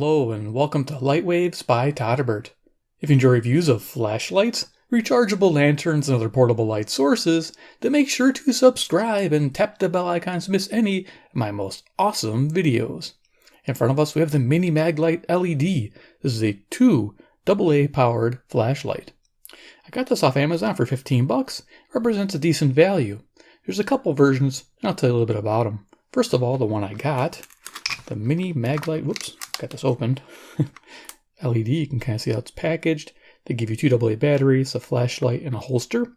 Hello and welcome to Lightwaves by Todderbert. If you enjoy reviews of flashlights, rechargeable lanterns, and other portable light sources, then make sure to subscribe and tap the bell icon to miss any of my most awesome videos. In front of us we have the Mini MagLite LED. This is a 2 AA powered flashlight. I got this off Amazon for 15 bucks. Represents a decent value. There's a couple versions and I'll tell you a little bit about them. First of all, the one I got, the Mini MagLite, whoops, got this opened, LED, you can kind of see how it's packaged. They give you 2 AA batteries, a flashlight, and a holster.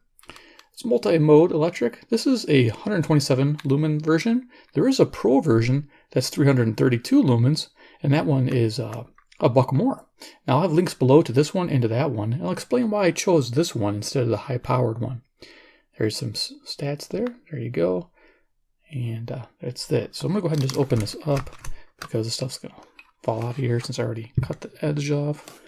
It's multi-mode electric. This is a 127 lumen version. There is a pro version that's 332 lumens, and that one is a buck more. Now I'll have links below to this one and to that one, and I'll explain why I chose this one instead of the high-powered one. There's some stats there. There you go. And that's it. So I'm going to go ahead and just open this up because the stuff's going to fall out of here since I already cut the edge off.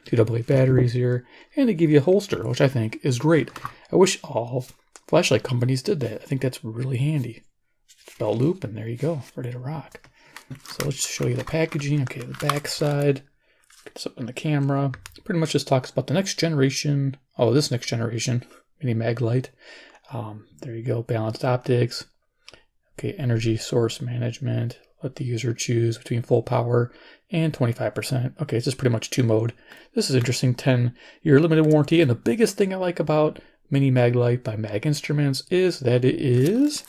2 AA batteries here. And they give you a holster, which I think is great. I wish all flashlight companies did that. I think that's really handy. Belt loop, and there you go. Ready to rock. So let's show you the packaging. Okay, the back side. Get this up in the camera. Pretty much just talks about the next generation. Oh, this next generation. Mini MagLite. There you go. Balanced optics. Okay, energy source management. Let the user choose between full power and 25%. Okay, it's just pretty much 2 mode. This is interesting. 10-year limited warranty. And the biggest thing I like about Mini MagLite by Mag Instruments is that it is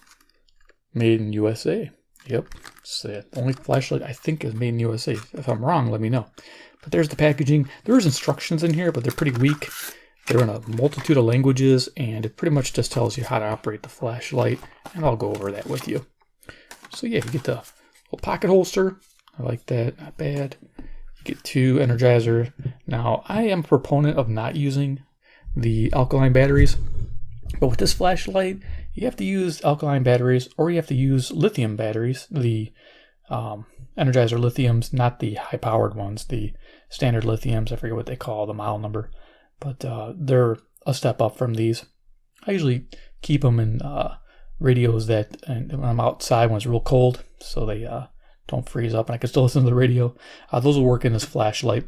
made in USA. Yep, it's the only flashlight I think is made in USA. If I'm wrong, let me know. But there's the packaging. There's instructions in here, but they're pretty weak. They're in a multitude of languages, and it pretty much just tells you how to operate the flashlight, and I'll go over that with you. So yeah, you get the little pocket holster. I like that, not bad. You get 2 energizers. Now, I am a proponent of not using the alkaline batteries, but with this flashlight, you have to use alkaline batteries, or you have to use lithium batteries, the Energizer lithiums, not the high-powered ones, the standard lithiums. I forget what they call the model number. But they're a step up from these. I usually keep them in radios that, and when I'm outside when it's real cold, so they don't freeze up and I can still listen to the radio. Those will work in this flashlight.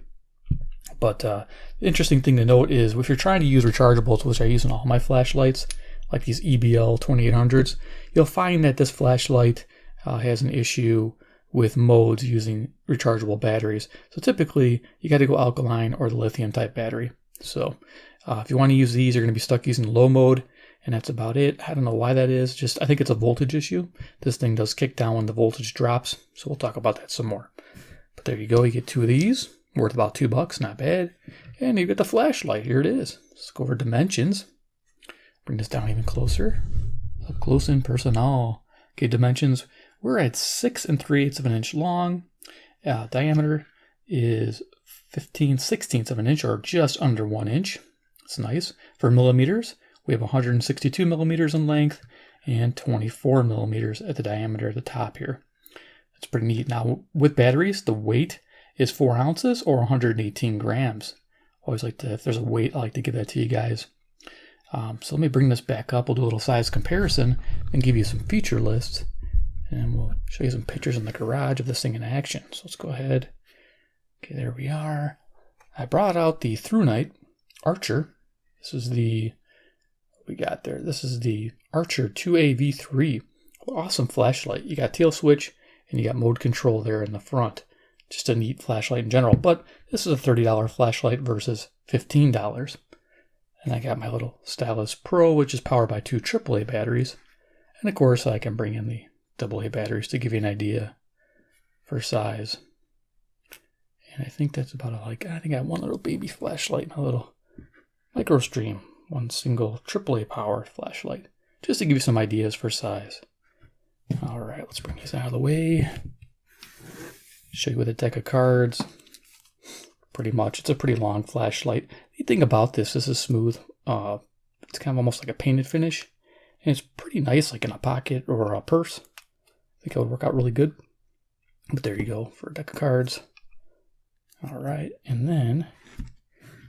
But the interesting thing to note is if you're trying to use rechargeables, which I use in all my flashlights, like these EBL 2800s, you'll find that this flashlight has an issue with modes using rechargeable batteries. So typically, you got to go alkaline or the lithium type battery. So if you want to use these, you're going to be stuck using low mode, and that's about it. I don't know why that is. Just I think it's a voltage issue. This thing does kick down when the voltage drops, so we'll talk about that some more. But there you go. You get 2 of these, worth about 2 bucks, not bad. And you get the flashlight. Here it is. Let's go over dimensions. Bring this down even closer. Up close and personal. Okay, dimensions. We're at 6 3/8 of an inch long. Diameter is 15/16 of an inch, or just under 1 inch. That's nice. For millimeters, we have 162 millimeters in length and 24 millimeters at the diameter at the top here. That's pretty neat. Now, with batteries, the weight is 4 ounces or 118 grams. Always like to, if there's a weight, I like to give that to you guys. So let me bring this back up. We'll do a little size comparison and give you some feature lists. And we'll show you some pictures in the garage of this thing in action. So let's go ahead. Okay, there we are. I brought out the ThruNite Archer. This is the, what we got there. This is the Archer 2A V3. Awesome flashlight. You got tail switch and you got mode control there in the front. Just a neat flashlight in general. But this is a $30 flashlight versus $15. And I got my little Stylus Pro, which is powered by 2 AAA batteries. And of course, I can bring in the AA batteries to give you an idea for size. And I think that's about I think I have one little baby flashlight and a little MicroStream, one single AAA powered flashlight, just to give you some ideas for size. All right, let's bring these out of the way. Show you with a deck of cards. Pretty much, it's a pretty long flashlight. The thing about this is smooth. It's kind of almost like a painted finish, and it's pretty nice, like in a pocket or a purse. I think it would work out really good. But there you go for a deck of cards. All right, and then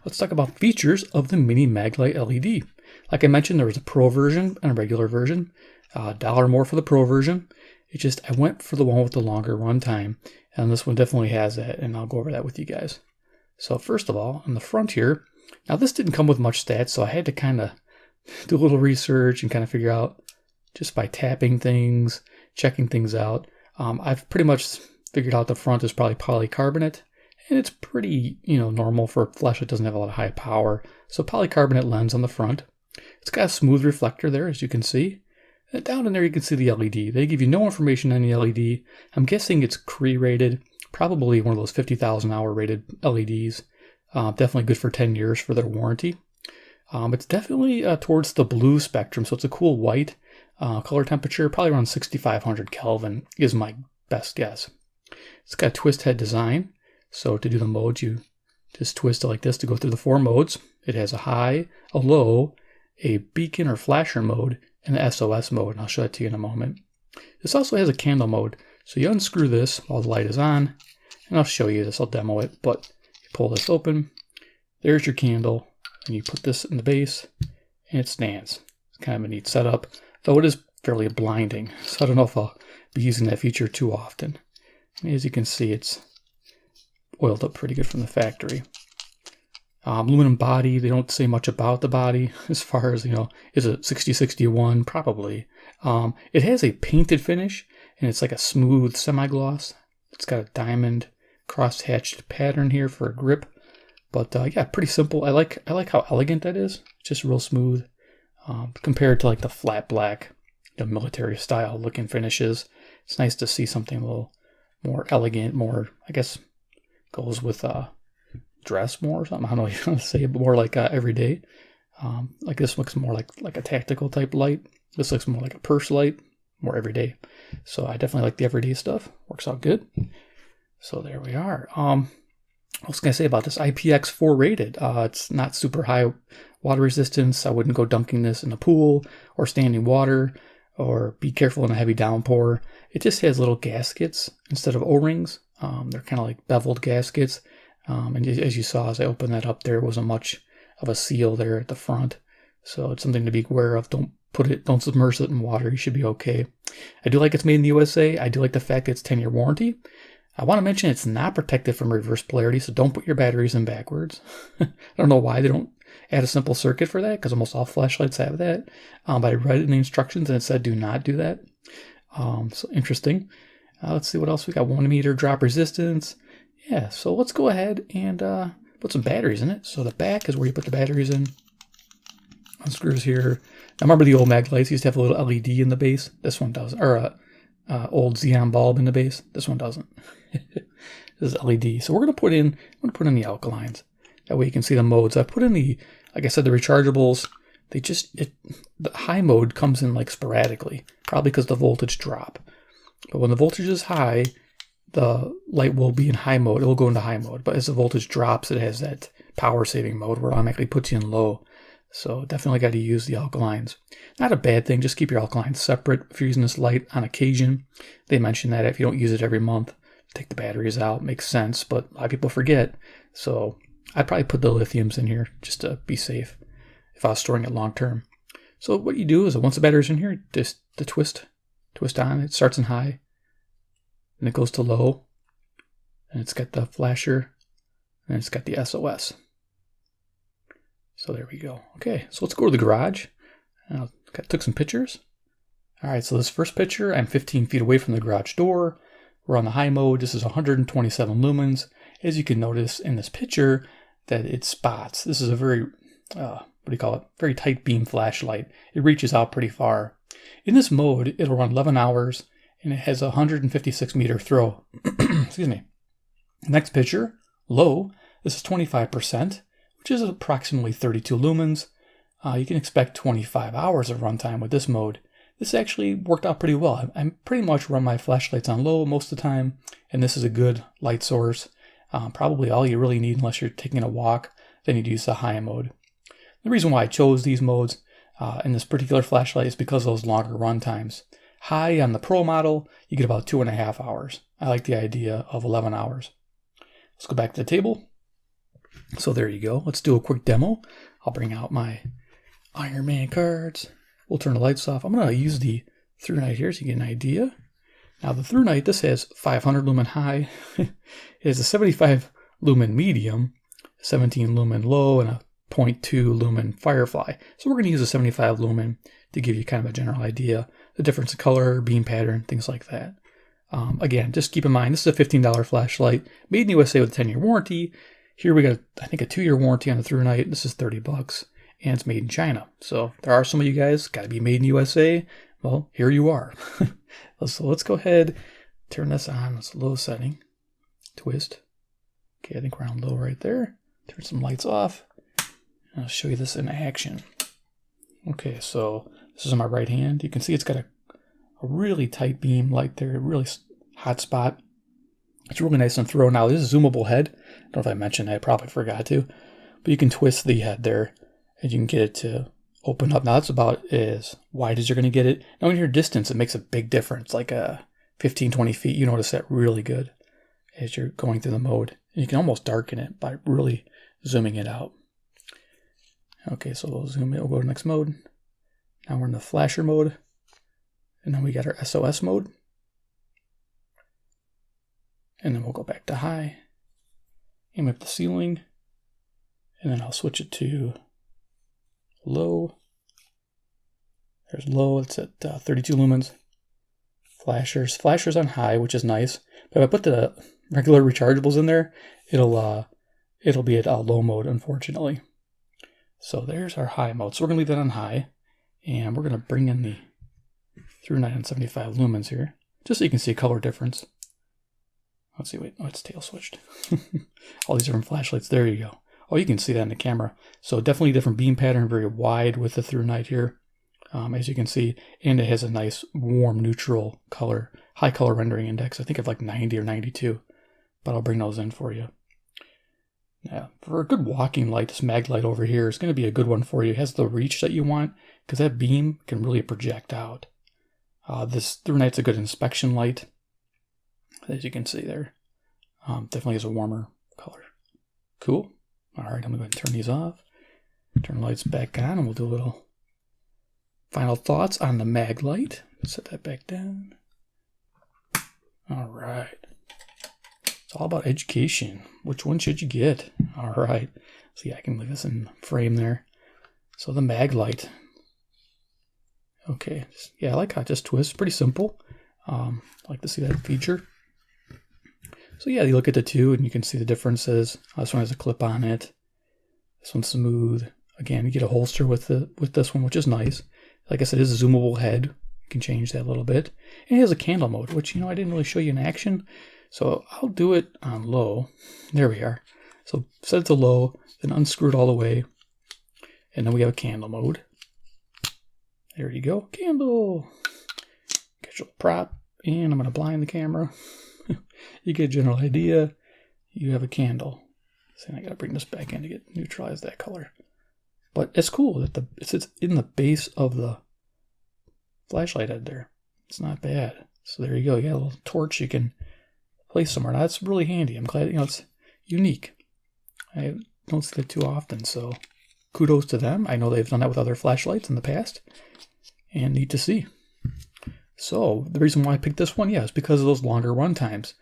let's talk about features of the Mini MagLite LED. Like I mentioned, there was a Pro version and a regular version. $1 more for the Pro version. It's just I went for the one with the longer runtime, and this one definitely has that, and I'll go over that with you guys. So first of all, on the front here, now this didn't come with much stats, so I had to kind of do a little research and kind of figure out just by tapping things, checking things out. I've pretty much figured out the front is probably polycarbonate, and it's pretty, normal for a flashlight. Doesn't have a lot of high power. So polycarbonate lens on the front. It's got a smooth reflector there, as you can see. And down in there, you can see the LED. They give you no information on the LED. I'm guessing it's Cree rated, probably one of those 50,000 hour rated LEDs. Definitely good for 10 years for their warranty. It's definitely towards the blue spectrum, so it's a cool white. Color temperature, probably around 6,500 Kelvin is my best guess. It's got a twist head design. So to do the modes, you just twist it like this to go through the 4 modes. It has a high, a low, a beacon or flasher mode, and the SOS mode. And I'll show that to you in a moment. This also has a candle mode. So you unscrew this while the light is on, and I'll show you this. I'll demo it, but you pull this open. There's your candle, and you put this in the base, and it stands. It's kind of a neat setup, though it is fairly blinding. So I don't know if I'll be using that feature too often. And as you can see, it's oiled up pretty good from the factory. Aluminum body, they don't say much about the body as far as, is it 6061? Probably. It has a painted finish, and it's like a smooth semi-gloss. It's got a diamond cross-hatched pattern here for a grip. But yeah, pretty simple. I like how elegant that is. Just real smooth compared to like the flat black, military style looking finishes. It's nice to see something a little more elegant, more, I guess, goes with dress more or something. I don't know what you want to say, but more like everyday. Like this looks more like a tactical type light. This looks more like a purse light, more everyday. So I definitely like the everyday stuff. Works out good. So there we are. What was I going to say about this? IPX4 rated. It's not super high water resistance. I wouldn't go dunking this in a pool or standing water, or be careful in a heavy downpour. It just has little gaskets instead of O-rings. They're kind of like beveled gaskets. And as you saw, as I opened that up, there wasn't much of a seal there at the front. So it's something to be aware of. Don't submerge it in water. You should be okay. I do like it's made in the USA. I do like the fact that it's 10-year warranty. I want to mention it's not protected from reverse polarity, so don't put your batteries in backwards. I don't know why they don't add a simple circuit for that, because almost all flashlights have that. But I read it in the instructions and it said do not do that. So interesting. Let's see what else we got. 1 meter drop resistance. Yeah, so let's go ahead and put some batteries in it. So the back is where you put the batteries in. Unscrews here. Now remember the old MagLights used to have a little LED in the base? This one does. Or old Xenon bulb in the base. This one doesn't. This is LED. So we're going to put in the alkalines. That way you can see the modes. I put in like I said, the rechargeables. The high mode comes in like sporadically, probably because the voltage drop. But when the voltage is high, the light will be in high mode. It will go into high mode. But as the voltage drops, it has that power saving mode where it automatically puts you in low. So definitely got to use the alkalines. Not a bad thing. Just keep your alkalines separate if you're using this light on occasion. They mention that if you don't use it every month, take the batteries out. Makes sense, but a lot of people forget. So I'd probably put the lithiums in here just to be safe if I was storing it long term. So what you do is once the battery's in here, just the twist on. It starts in high, and it goes to low, and it's got the flasher, and it's got the SOS. So there we go. Okay, so let's go to the garage. I took some pictures. All right, so this first picture, I'm 15 feet away from the garage door. We're on the high mode. This is 127 lumens. As you can notice in this picture, that it spots. This is a very, very tight beam flashlight. It reaches out pretty far. In this mode, it'll run 11 hours, and it has a 156 meter throw. Excuse me. Next picture, low. This is 25%, which is approximately 32 lumens. You can expect 25 hours of runtime with this mode. This actually worked out pretty well. I pretty much run my flashlights on low most of the time, and this is a good light source. Probably all you really need unless you're taking a walk, then you'd use the high mode. The reason why I chose these modes in this particular flashlight is because of those longer run times. High on the Pro model, you get about 2.5 hours. I like the idea of 11 hours. Let's go back to the table. So there you go. Let's do a quick demo. I'll bring out my Iron Man cards. We'll turn the lights off. I'm going to use the through night here so you get an idea. Now the through night, this has 500 lumen high. It has a 75 lumen medium, 17 lumen low, and a 0.2 lumen firefly. So we're going to use a 75 lumen to give you kind of a general idea, the difference in color, beam pattern, things like that. Again, just keep in mind, this is a $15 flashlight, made in the USA with a 10-year warranty. Here we got, I think, a 2-year warranty on the through night. This is $30, and it's made in China. So there are some of you guys, got to be made in the USA. Well, here you are. So let's go ahead, turn this on. It's low setting. Twist. Okay, I think we're on low right there. Turn some lights off. I'll show you this in action. Okay, so this is on my right hand. You can see it's got a really tight beam light there, a really hot spot. It's really nice and throw. Now, this is a zoomable head. I don't know if I mentioned that. I probably forgot to. But you can twist the head there, and you can get it to open up. Now, that's about as wide as you're going to get it. Now, when you're distance, it makes a big difference. Like 15, 20 feet, you notice that really good as you're going through the mode. And you can almost darken it by really zooming it out. Okay, so we'll zoom in. We'll go to the next mode. Now we're in the flasher mode. And then we got our SOS mode. And then we'll go back to high. Aim up the ceiling. And then I'll switch it to low. There's low. It's at 32 lumens. Flashers on high, which is nice. But if I put the regular rechargeables in there, it'll be at low mode, unfortunately. So there's our high mode. So we're gonna leave that on high, and we're gonna bring in the through 975 lumens here, just so you can see a color difference. Let's see. Wait, oh, it's tail switched. All these different flashlights. There you go. Oh, you can see that in the camera. So definitely different beam pattern, very wide with the through night here, as you can see, and it has a nice warm neutral color, high color rendering index. I think of like 90 or 92, but I'll bring those in for you. Yeah, for a good walking light, this MagLite over here is going to be a good one for you. It has the reach that you want because that beam can really project out. This through night's a good inspection light, as you can see there. Definitely has a warmer color. Cool. All right, I'm going to go ahead and turn these off. Turn the lights back on, and we'll do a little final thoughts on the MagLite. Set that back down. All right. It's all about education. Which one should you get? All right. So yeah, I can leave this in frame there. So the MagLite. Okay. Yeah, I like how it just twists. Pretty simple. I like to see that feature. So yeah, you look at the two and you can see the differences. This one has a clip on it. This one's smooth. Again, you get a holster with this one, which is nice. Like I said, it's a zoomable head. You can change that a little bit. And it has a candle mode, which, I didn't really show you in action. So I'll do it on low. There we are. So set it to low, then unscrew it all the way. And then we have a candle mode. There you go. Candle. Get your prop. And I'm going to blind the camera. You get a general idea. You have a candle. So I got to bring this back in to neutralize that color. But it's cool that it sits in the base of the flashlight head there. It's not bad. So there you go. You got a little torch you can place somewhere. Now that's really handy. I'm glad, it's unique. I don't see that too often, so kudos to them. I know they've done that with other flashlights in the past, and neat to see. So the reason why I picked this one, is because of those longer run times.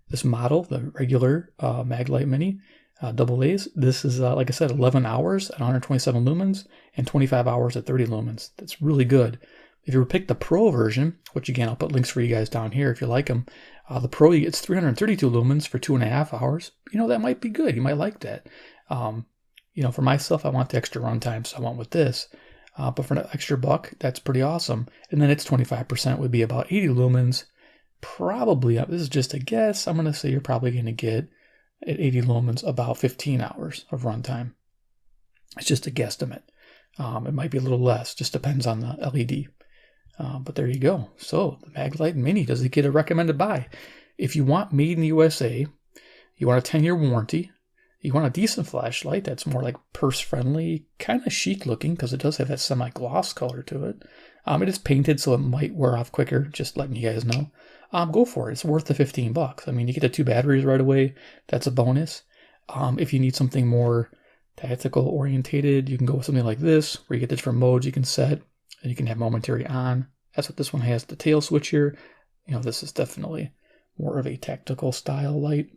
This model, the regular MagLite Mini AA's, this is, like I said, 11 hours at 127 lumens and 25 hours at 30 lumens. That's really good. If you pick the Pro version, which again, I'll put links for you guys down here if you like them, the Pro, you get 332 lumens for 2.5 hours. That might be good. You might like that. For myself, I want the extra runtime, so I went with this. But for an extra buck, that's pretty awesome. And then its 25% would be about 80 lumens. Probably, this is just a guess, I'm going to say you're probably going to get at 80 lumens about 15 hours of runtime. It's just a guesstimate. It might be a little less, just depends on the LED. But there you go. So the MagLite Mini, does it get a recommended buy? If you want made in the USA, you want a 10-year warranty, you want a decent flashlight that's more like purse-friendly, kind of chic looking because it does have that semi-gloss color to it. It is painted, so it might wear off quicker, just letting you guys know. Go for it. It's worth the $15. I mean, you get the 2 batteries right away. That's a bonus. If you need something more tactical orientated, you can go with something like this, where you get the different modes you can set, and you can have momentary on. That's what this one has. The tail switch here, This is definitely more of a tactical style light.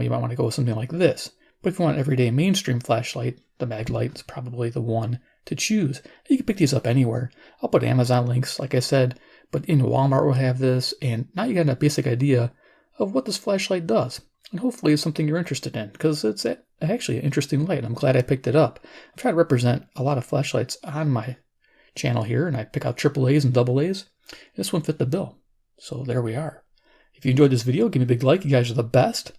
You might want to go with something like this. But if you want an everyday mainstream flashlight, the MagLite is probably the one to choose. You can pick these up anywhere. I'll put Amazon links, like I said, but in Walmart will have this, and now you got a basic idea of what this flashlight does. And hopefully it's something you're interested in, because it's actually an interesting light. I'm glad I picked it up. I'm trying to represent a lot of flashlights on my channel here, and I pick out AAAs and AAs. This one fit the bill. So there we are. If you enjoyed this video, give me a big like. You guys are the best.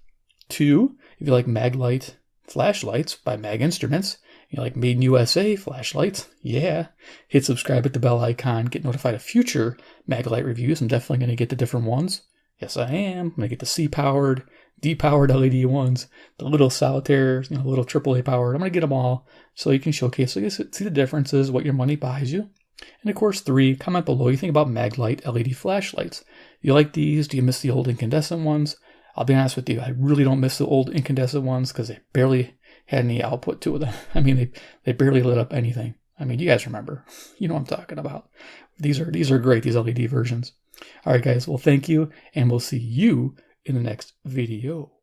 2, if you like MagLite flashlights by Mag Instruments, you like Made in USA flashlights, yeah, hit subscribe at the bell icon, get notified of future MagLite reviews. I'm definitely going to get the different ones. Yes, I am. I'm going to get the C-powered, D-powered LED ones, the little solitaire, little AAA powered. I'm going to get them all so you can showcase, so you can see the differences, what your money buys you. And of course, 3, comment below what you think about MagLite LED flashlights. You like these? Do you miss the old incandescent ones? I'll be honest with you, I really don't miss the old incandescent ones because they barely had any output to them. I mean, they barely lit up anything. I mean, you guys remember. You know what I'm talking about. These are great, these LED versions. All right, guys, well, thank you, and we'll see you in the next video.